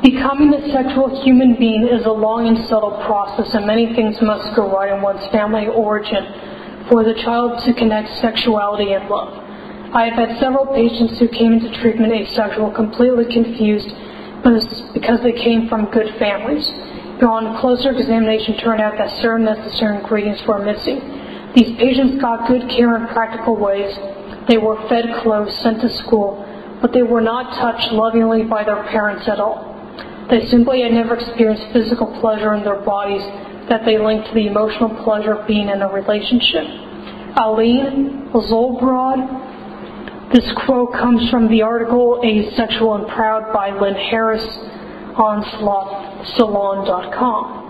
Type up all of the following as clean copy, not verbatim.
Becoming a sexual human being is a long and subtle process, and many things must go right in one's family origin for the child to connect sexuality and love. I have had several patients who came into treatment asexual, completely confused, because they came from good families. But on closer examination, turned out that certain necessary ingredients were missing. These patients got good care in practical ways. They were fed clothes, sent to school, but they were not touched lovingly by their parents at all. They simply had never experienced physical pleasure in their bodies that they linked to the emotional pleasure of being in a relationship. Aline Zolbrod. This quote comes from the article Asexual and Proud by Lynn Harris on salon.com.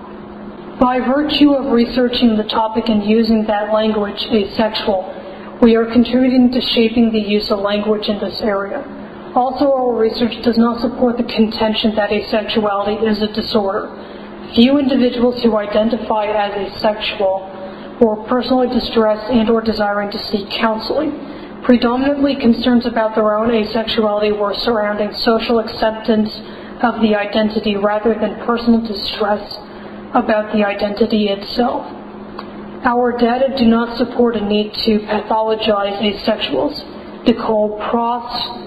By virtue of researching the topic and using that language, asexual, we are contributing to shaping the use of language in this area. Also, our research does not support the contention that asexuality is a disorder. Few individuals who identify as asexual were personally distressed and or desiring to seek counseling. Predominantly, concerns about their own asexuality were surrounding social acceptance of the identity rather than personal distress about the identity itself. Our data do not support a need to pathologize asexuals. Nicole Pross.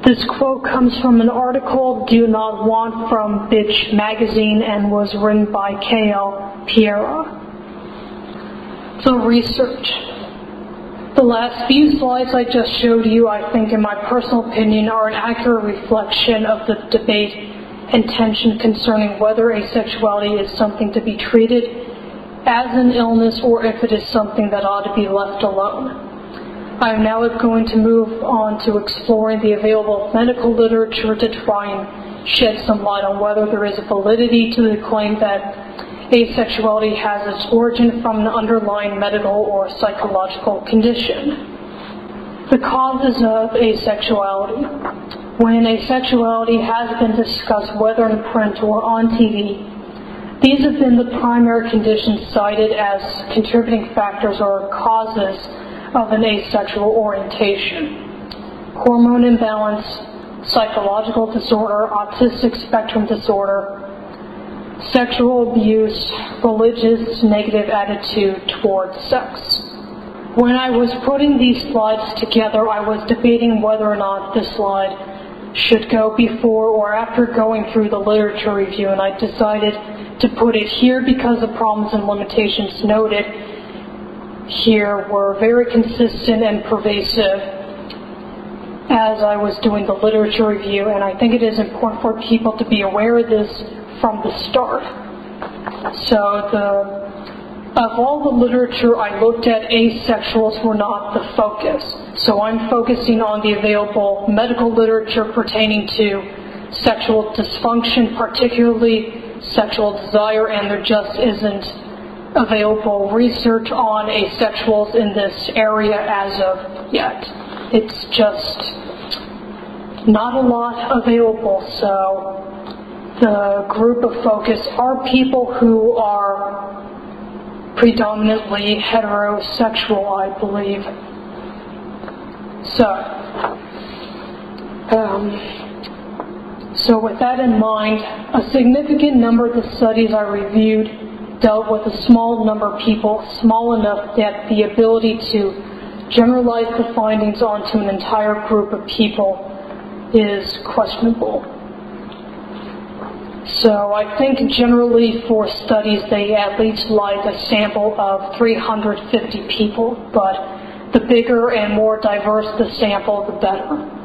This quote comes from an article Do Not Want from Bitch magazine and was written by K.L. Piera. So research. The last few slides I just showed you, I think in my personal opinion, are an accurate reflection of the debate and tension concerning whether asexuality is something to be treated as an illness or if it is something that ought to be left alone. I am now going to move on to exploring the available medical literature to try and shed some light on whether there is a validity to the claim that asexuality has its origin from an underlying medical or psychological condition. The causes of asexuality. When asexuality has been discussed, whether in print or on TV, these have been the primary conditions cited as contributing factors or causes of an asexual orientation. Hormone imbalance, psychological disorder, autistic spectrum disorder, sexual abuse, religious negative attitude towards sex. When I was putting these slides together, I was debating whether or not this slide should go before or after going through the literature review, and I decided to put it here because the problems and limitations noted here were very consistent and pervasive as I was doing the literature review, and I think it is important for people to be aware of this from the start. So of all the literature I looked at, asexuals were not the focus. So I'm focusing on the available medical literature pertaining to sexual dysfunction, particularly sexual desire, and there just isn't available research on asexuals in this area as of yet. It's just not a lot available, so the group of focus are people who are predominantly heterosexual, I believe. So with that in mind, a significant number of the studies I reviewed dealt with a small number of people, small enough that the ability to generalize the findings onto an entire group of people is questionable. So I think generally for studies they at least like a sample of 350 people, but the bigger and more diverse the sample, the better.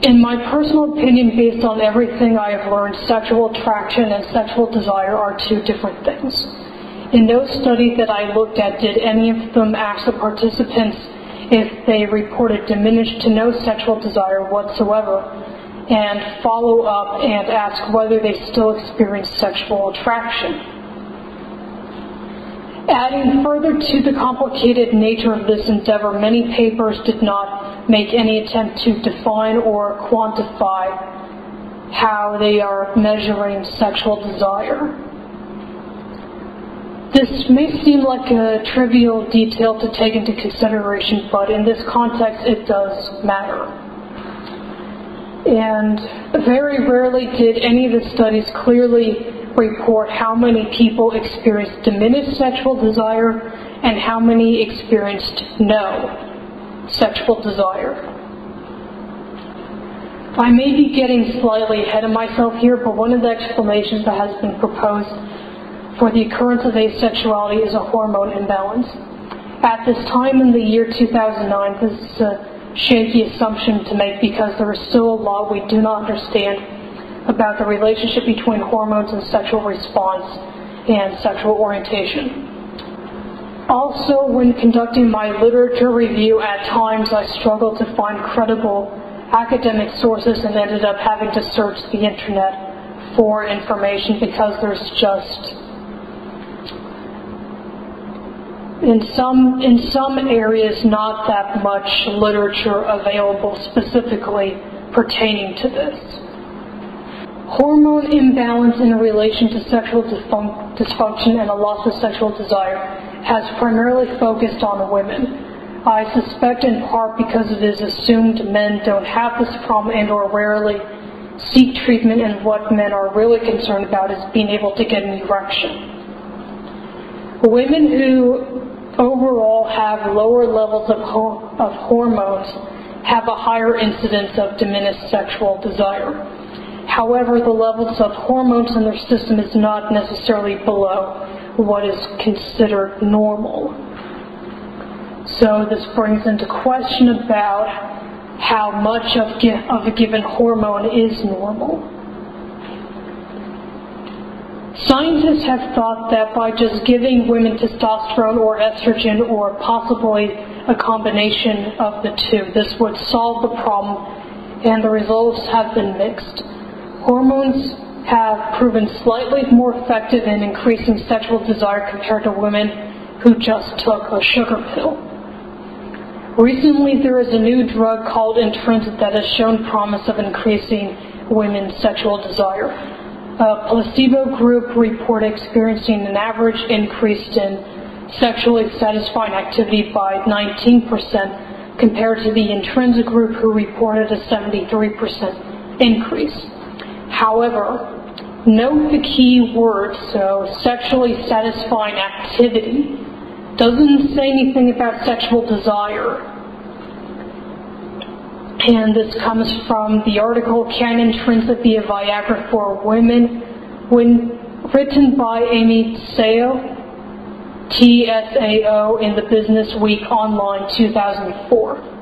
In my personal opinion, based on everything I have learned, sexual attraction and sexual desire are two different things. In no study that I looked at did any of them ask the participants if they reported diminished to no sexual desire whatsoever, and follow up and ask whether they still experience sexual attraction. Adding further to the complicated nature of this endeavor, many papers did not make any attempt to define or quantify how they are measuring sexual desire. This may seem like a trivial detail to take into consideration, but in this context it does matter. And very rarely did any of the studies clearly report how many people experienced diminished sexual desire and how many experienced no sexual desire. I may be getting slightly ahead of myself here, but one of the explanations that has been proposed for the occurrence of asexuality is a hormone imbalance. At this time in the year 2009, this is a shaky assumption to make because there is still a lot we do not understand about the relationship between hormones and sexual response and sexual orientation. Also, when conducting my literature review, at times I struggled to find credible academic sources and ended up having to search the internet for information because there's just, in some areas, not that much literature available specifically pertaining to this. Hormone imbalance in relation to sexual dysfunction and a loss of sexual desire has primarily focused on women. I suspect in part because it is assumed men don't have this problem and or rarely seek treatment, and what men are really concerned about is being able to get an erection. Women who overall have lower levels of hormones have a higher incidence of diminished sexual desire. However, the levels of hormones in their system is not necessarily below what is considered normal. So this brings into question about how much of a given hormone is normal. Scientists have thought that by just giving women testosterone or estrogen or possibly a combination of the two, this would solve the problem, and the results have been mixed. Hormones have proven slightly more effective in increasing sexual desire compared to women who just took a sugar pill. Recently, there is a new drug called Intrinsic that has shown promise of increasing women's sexual desire. A placebo group reported experiencing an average increase in sexually satisfying activity by 19% compared to the Intrinsic group, who reported a 73% increase. However, note the key word, so sexually satisfying activity doesn't say anything about sexual desire. And this comes from the article Can Intrinsic Be a Viagra for Women, written by Amy Tsao, TSAO, in the Business Week Online 2004.